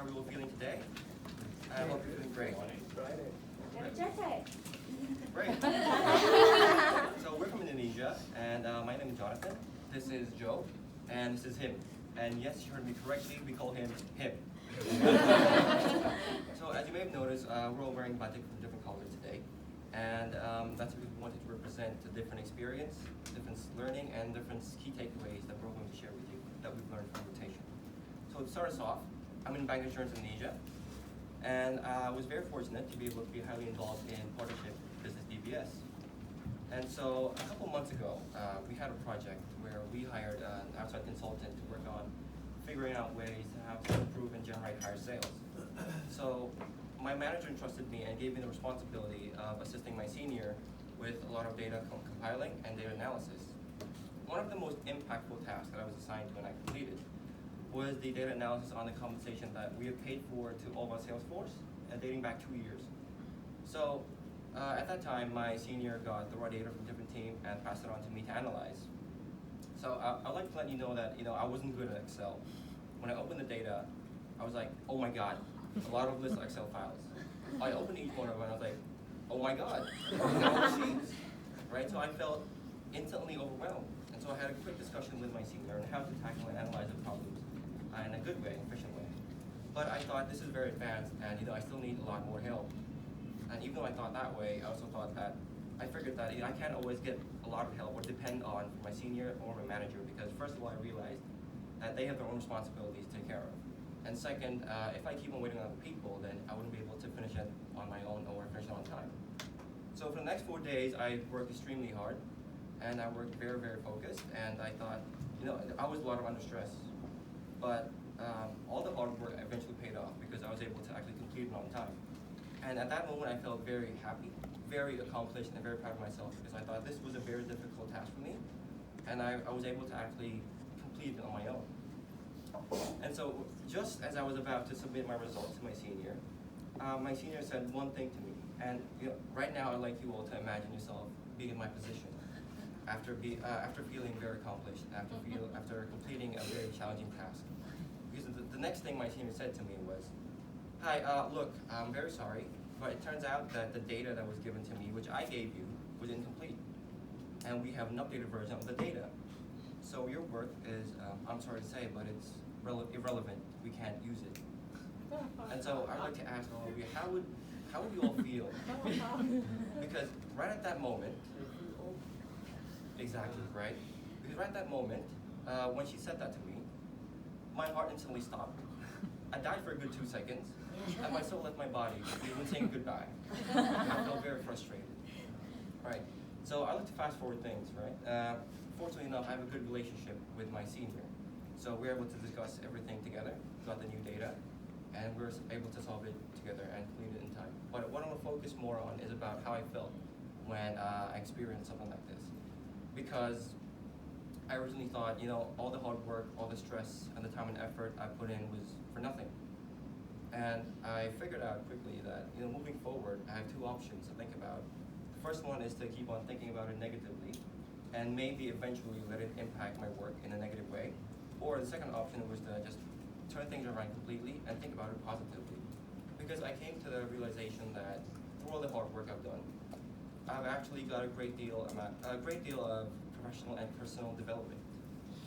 how are you all feeling today? I hope you're feeling great. Great. So we're from Indonesia, and my name is Jonathan. This is Joe, and this is him. And yes, you heard me correctly, we call him him. So as you may have noticed, we're all wearing batik from different colors today. And that's because we wanted to represent a different experience, different learning, and different key takeaways that we're going to share with you that we've learned from rotation. So to start us off, I'm in bank insurance in Indonesia, and I was very fortunate to be able to be highly involved in partnership business DBS. And so a couple months ago, we had a project where we hired an outside consultant to work on figuring out ways to how to improve and generate higher sales. So my manager entrusted me and gave me the responsibility of assisting my senior with a lot of data compiling and data analysis. One of the most impactful tasks that I was assigned to and I completed was the data analysis on the compensation that we have paid for to all of our sales force, dating back 2 years. So at that time, my senior got the raw data from a different team and passed it on to me to analyze. So I'd like to let you know that I wasn't good at Excel. When I opened the data, I was like, oh my God, a lot of lists of Excel files. I opened each one of them and I was like, oh my God, sheets, right? So I felt instantly overwhelmed. And so I had a quick discussion with my senior on how to tackle and analyze the problems in a good way, efficient way. But I thought this is very advanced and I still need a lot more help. And even though I thought that way, I also thought that I figured that I can't always get a lot of help or depend on my senior or my manager, because first of all, I realized that they have their own responsibilities to take care of. And second, if I keep on waiting on other people, then I wouldn't be able to finish it on my own or finish it on time. So for the next 4 days, I worked extremely hard, and I worked very, very focused, and I thought, I was a lot under stress. But all the hard work eventually paid off because I was able to actually complete it on time. And at that moment, I felt very happy, very accomplished, and very proud of myself because I thought this was a very difficult task for me, and I was able to actually complete it on my own. And so just as I was about to submit my results to my senior said one thing to me. And right now, I'd like you all to imagine yourself being in my position after feeling very accomplished, after completing a very challenging task. Because the next thing my senior said to me was, hi, look, I'm very sorry, but it turns out that the data that was given to me, which I gave you, was incomplete. And we have an updated version of the data. So your work is, I'm sorry to say, but it's irrelevant. We can't use it. And so I'd like to ask all of you, how would you all feel? Because right at that moment, exactly, right? Because right at that moment, when she said that to me, my heart instantly stopped. I died for a good 2 seconds, and my soul left my body when saying goodbye. I felt very frustrated. Right. So I like to fast forward things, right? Fortunately enough, I have a good relationship with my senior. So we're able to discuss everything together, got the new data, and we're able to solve it together and complete it in time. But what I want to focus more on is about how I felt when I experienced something like this. Because I originally thought, all the hard work, all the stress, and the time and effort I put in was for nothing. And I figured out quickly that, moving forward, I have 2 options to think about. The first one is to keep on thinking about it negatively, and maybe eventually let it impact my work in a negative way. Or the second option was to just turn things around completely and think about it positively. Because I came to the realization that through all the hard work I've done, I've actually got a great deal of professional and personal development.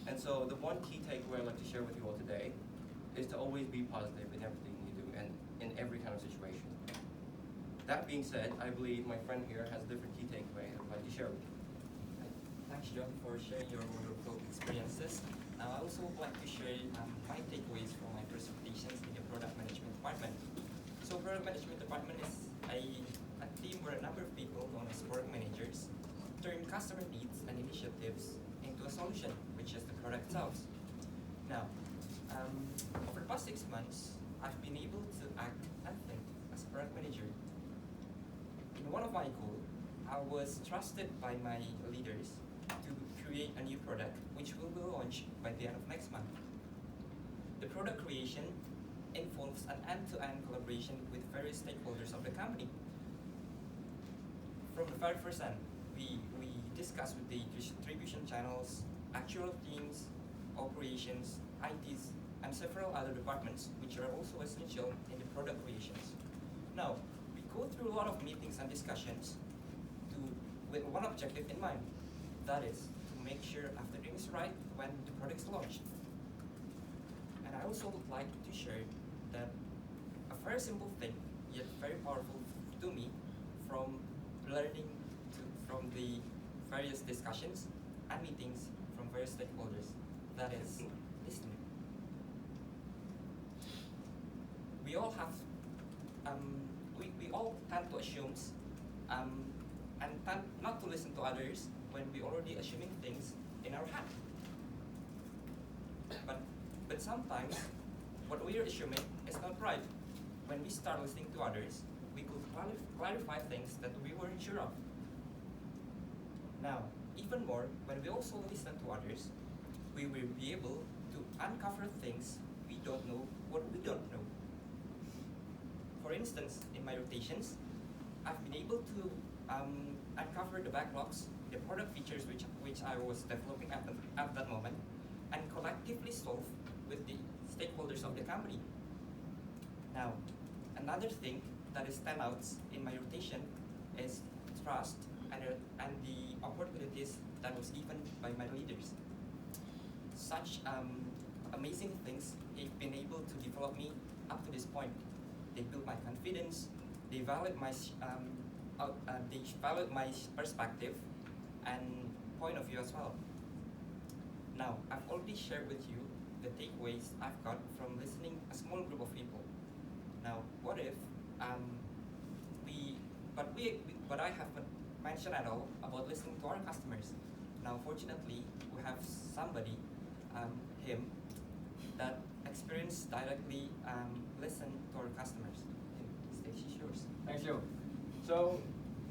And so the one key takeaway I'd like to share with you all today is to always be positive in everything you do and in every kind of situation. That being said, I believe my friend here has a different key takeaway I'd like to share with you. Thanks, John, for sharing your wonderful experiences. I also would like to share my takeaways from my presentations in the product management department. So product management department is a team where a number of people known as product managers turn customer needs and initiatives into a solution, which is the product itself. Now, over the past 6 months, I've been able to act and think as a product manager. In one of my goals, I was trusted by my leaders to create a new product which will be launched by the end of next month. The product creation involves an end-to-end collaboration with various stakeholders of the company. From the very first end, we discuss with the distribution channels, actual teams, operations, ITs, and several other departments which are also essential in the product creations. Now, we go through a lot of meetings and discussions with one objective in mind. That is, to make sure everything is right when the product is launched. And I also would like to share that a very simple thing, yet very powerful to me, from learning from the various discussions and meetings from various stakeholders, that is listening. We all have, we all tend to assume and tend not to listen to others when we already assuming things in our head. But sometimes what we are assuming is not right. When we start listening to others, we could clarify things that we weren't sure of. Now, even more, when we also listen to others, we will be able to uncover things we don't know what we don't know. For instance, in my rotations, I've been able to uncover the backlogs, the product features which I was developing at that moment, and collectively solve with the stakeholders of the company. Now, another thing that stand out in my rotation is trust and the opportunities that was given by my leaders. Such amazing things have been able to develop me up to this point. They build my confidence, they validate my perspective and point of view as well. Now, I've already shared with you the takeaways I've got from listening a small group of people. Now, what if but I haven't mentioned at all about listening to our customers. Now, fortunately, we have somebody, him, that experienced directly listen to our customers. Stage is yours. Thanks, Joe. So,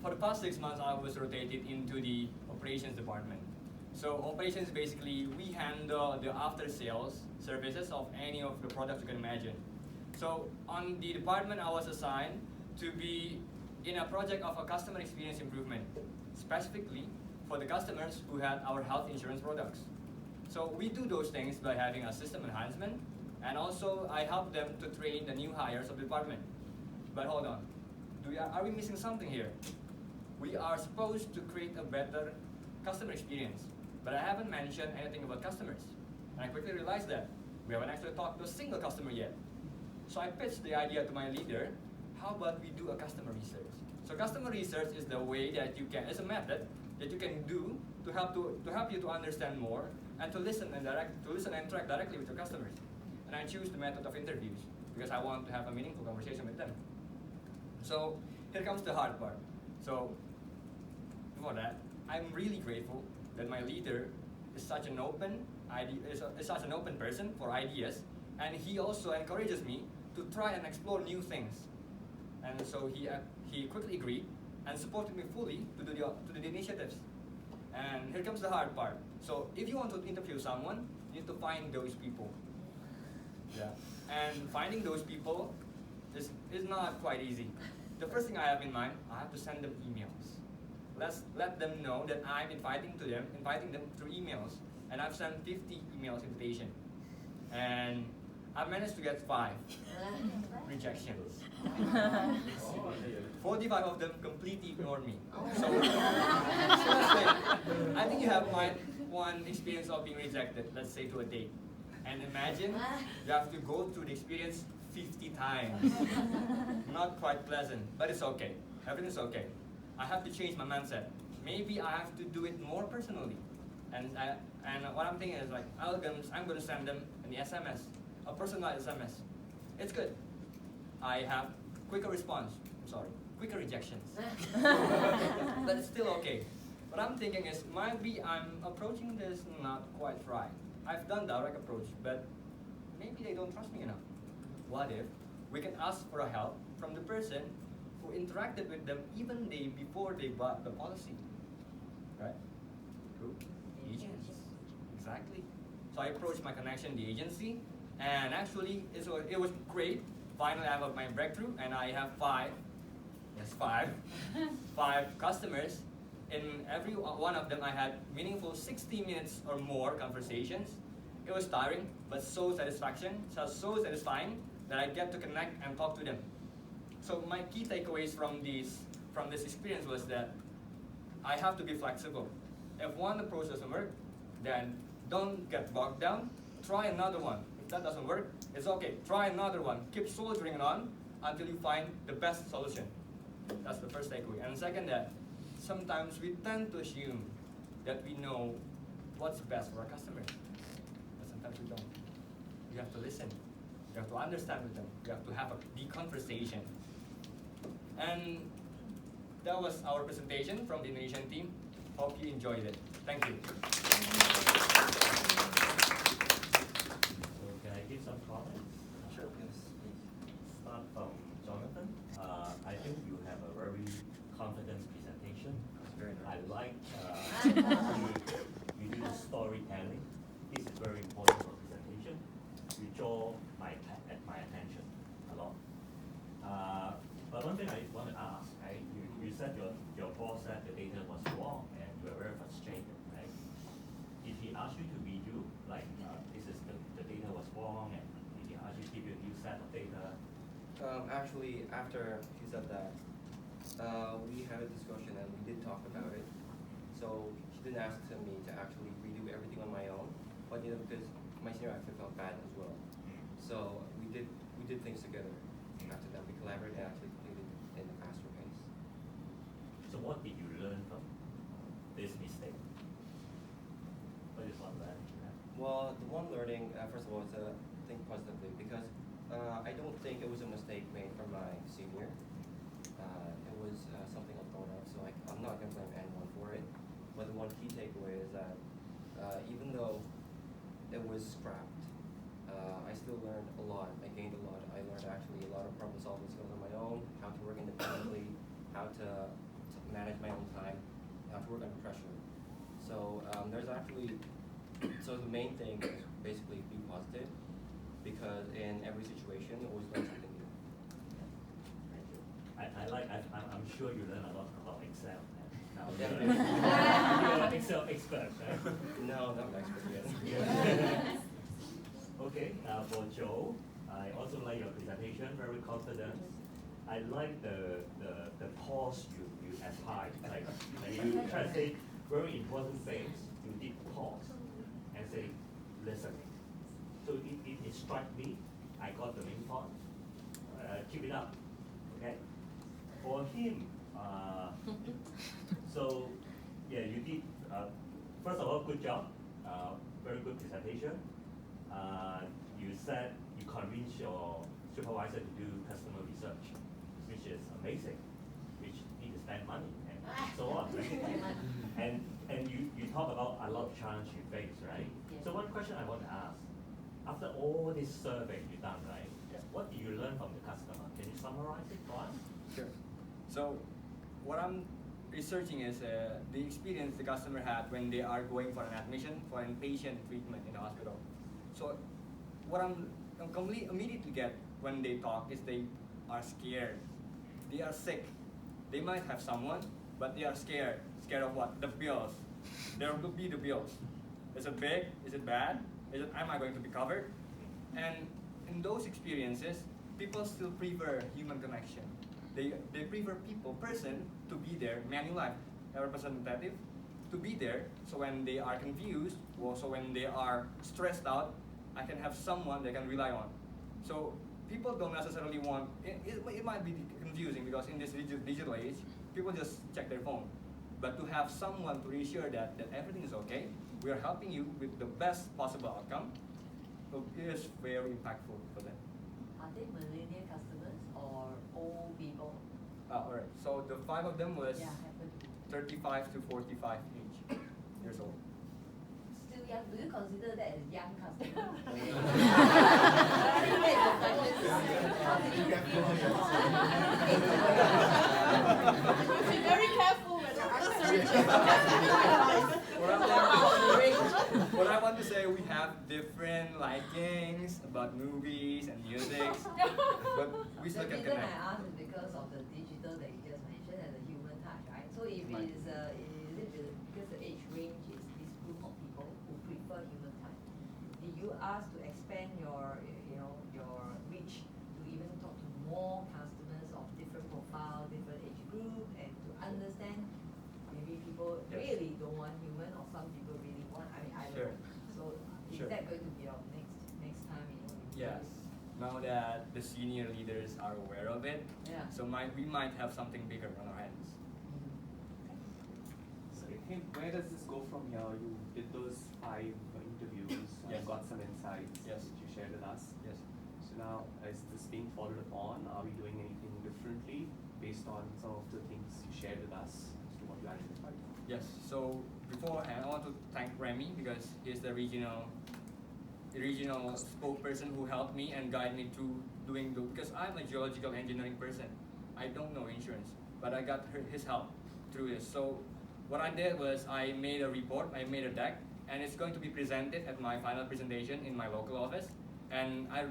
for the past 6 months, I was rotated into the operations department. So, operations basically, we handle the after-sales services of any of the products you can imagine. So, on the department, I was assigned to be in a project of a customer experience improvement, specifically for the customers who had our health insurance products. So we do those things by having a system enhancement, and also I help them to train the new hires of the department. But hold on, are we missing something here? We are supposed to create a better customer experience, but I haven't mentioned anything about customers. And I quickly realized that we haven't actually talked to a single customer yet. So I pitched the idea to my leader, how about we do a customer research? So customer research is the way that you can, it's a method that you can do to help you to understand more and to listen and interact directly with your customers. And I choose the method of interviews because I want to have a meaningful conversation with them. So here comes the hard part. So before that, I'm really grateful that my leader is such an open person for ideas, and he also encourages me to try and explore new things. And so he quickly agreed and supported me fully to do the initiatives. And here comes the hard part. So if you want to interview someone, you need to find those people. Yeah. And finding those people is not quite easy. The first thing I have in mind, I have to send them emails. Let them know that I'm inviting them through emails. And I've sent 50 emails invitation. And I managed to get 5 rejections. 45 of them completely ignored me. So I think you have one experience of being rejected, let's say to a date. And imagine you have to go through the experience 50 times. Not quite pleasant, but it's okay. Everything's okay. I have to change my mindset. Maybe I have to do it more personally. And what I'm thinking is like, I'm going to send them an SMS, a personalized SMS. It's good. I have quicker rejections. But it's still okay. What I'm thinking is maybe I'm approaching this not quite right. I've done direct approach, but maybe they don't trust me enough. What if we can ask for a help from the person who interacted with them even before they bought the policy? Right? Who? Agents. Exactly. So I approached my connection, the agency, and actually it was great. Finally, I have my breakthrough, and I have 5 customers. In every one of them, I had meaningful 60 minutes or more conversations. it was tiring, but so satisfying that I get to connect and talk to them. So my key takeaways from this experience was that I have to be flexible. If one approach doesn't work, then don't get bogged down. Try another one. If that doesn't work, it's okay. Try another one. Keep soldiering it on until you find the best solution. That's the first takeaway. And second, that sometimes we tend to assume that we know what's best for our customers, but sometimes we don't. You have to listen. You have to understand with them. You have to have the conversation. And that was our presentation from the Indonesian team. Hope you enjoyed it. Thank you. So can I give some comments? Sure, yes, please. Start from Jonathan. I think you have a very confident presentation. It's very I nice. like you do the storytelling. This is very important for presentation. You draw my attention a lot. But one thing I want to ask, right? You said your boss said the data was wrong and you were very frustrated, right? Did he ask you to redo, like this is the data was wrong, and did he ask you to give you a new set of data? Actually, after he said that, we had a discussion and we did talk about it. So he didn't ask me to actually redo everything on my own, but because my senior actually felt bad as well. So we did things together. After that, we collaborated and actually completed in a faster pace. So what did you learn from this mistake? What is one learning? Well, the one learning, first of all, is to think positively because I don't think it was a mistake made from my senior. It was something I thought of, so I'm not going to blame anyone for it. But the one key takeaway is that even though it was scrapped, I still learned a lot. I gained a lot. I learned actually a lot of problem solving skills on my own, how to work independently, how to manage my own time, how to work under pressure. So there's actually, so the main thing is basically be positive, because in every situation, you always learn something new. Thank you. I'm sure you learn a lot about Excel. Now Definitely. you're an Excel expert, right? No, not an expert yet. Okay, for Joe, I also like your presentation, very confident. I like the pause you applied. Like when you try to say very important things, you did pause and say listening. So it struck me. I got the main point. Keep it up. Okay. For him, so yeah, you did. First of all, good job. Very good presentation. You said you convinced your supervisor to do customer research, which is amazing, which need to spend money and so on, right? and you talk about a lot of challenge you face, right? So one question I want to ask, after all this survey you've done, right? What do you learn from the customer? Can you summarize it for us? Sure. So what I'm researching is the experience the customer had when they are going for an admission for inpatient treatment in the hospital. So what I'm immediately get when they talk is they are scared. They are sick. They might have someone, but they are scared. Scared of what? The bills. There will be the bills. Is it big? Is it bad? Am I going to be covered? And in those experiences, people still prefer human connection. They prefer person to be there, Manulife, a representative, to be there, so when they are confused, or so when they are stressed out, I can have someone they can rely on. So people don't necessarily want, it might be confusing because in this digital age, people just check their phone. But to have someone to reassure that everything is okay, we are helping you with the best possible outcome, so it is very impactful for them. Are they millennial customers or old people? Alright, so the 5 of them was Yeah, happen to be 35 to 45 years old. still young. Do you consider that as young customer? Be very careful when you're answering. What I want to say, we have different likings about movies and music, but we still The can reason connect. I ask is because of the digital that you just mentioned and the human touch, right? So if Right. it is because the age range is this group of people who prefer human touch, the you ask to expand your, your reach to even talk to more customers of different profile, different age group, and to understand maybe people Yes. really don't want human, or some people really want. I mean, I don't Sure. know. So is Sure. that going to be our next time? You know, we do Yes. this? Now that the senior leaders are aware of it, Yeah. so we might have something bigger on our hands. So, hey, where does this go from here? You did those 5 interviews and Yes. got some insights Yes. which you shared with us. Yes. So now, is this being followed upon? Are we doing anything differently based on some of the things you shared with us as to what you identified? Yes. So beforehand, I want to thank Remy because he's the regional spokesperson who helped me and guided me through doing because I'm a geological engineering person. I don't know insurance, but I got his help through this. So what I did was I made a report, I made a deck, and it's going to be presented at my final presentation in my local office. And I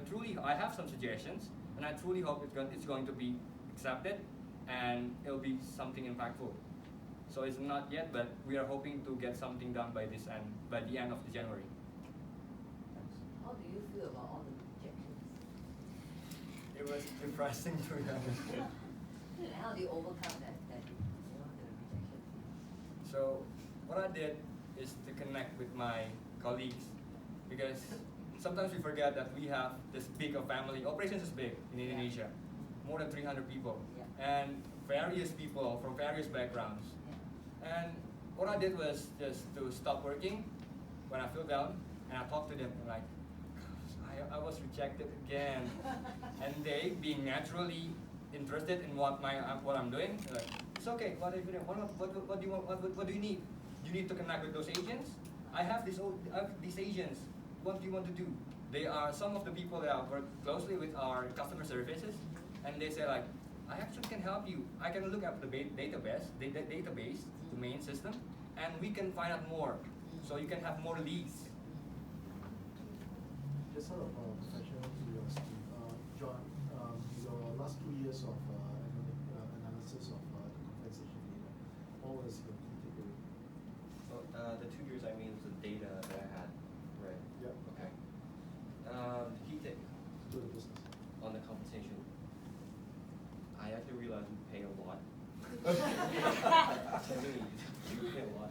have some suggestions, and I truly hope it's going to be accepted, and it'll be something impactful. So it's not yet, but we are hoping to get something done by the end of January. How do you feel about all the rejections? It was depressing to be honest. And how do you overcome the rejection? So what I did is to connect with my colleagues because sometimes we forget that we have this big of family. Operations is big in Indonesia, more than 300 people, and various people from various backgrounds. And what I did was just to stop working when I feel down, and I talked to them like, I was rejected again, and they, being naturally interested in what I'm doing, they're like, it's okay. What are you doing? What do you want? What do you need? You need to connect with those agents. I have these agents. What do you want to do? They are some of the people that work closely with our customer services, and they say like, I actually can help you. I can look up the database, the main system, and we can find out more. So you can have more leads. Just sort of professional curiosity. John, your last 2 years of analysis of the compensation data, what was your key takeaway? So the 2 years I mean was the data that I had, right? Yep. Okay. The key take To the business. on the compensation, I actually realized we pay a lot. I mean, we pay a lot.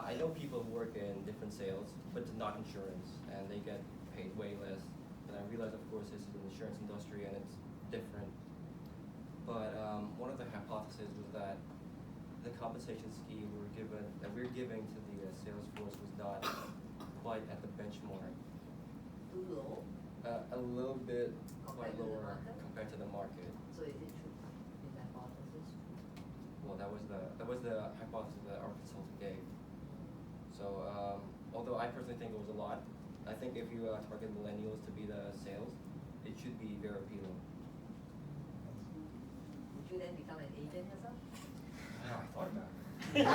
I know people who work in different sales, but not insurance, and they get paid way less. And I realized, of course, this is an insurance industry and it's different. But one of the hypotheses was that the compensation scheme we're giving to the sales force was not quite at the benchmark. Too low? A little bit quite Compared to the lower market? compared to the market. So is it true? Is that hypothesis? Well, that was the hypothesis that our consultant gave. So although I personally think it was a lot, I think if you target millennials to be the sales, it should be very appealing. Would you then become an agent yourself? I thought about it.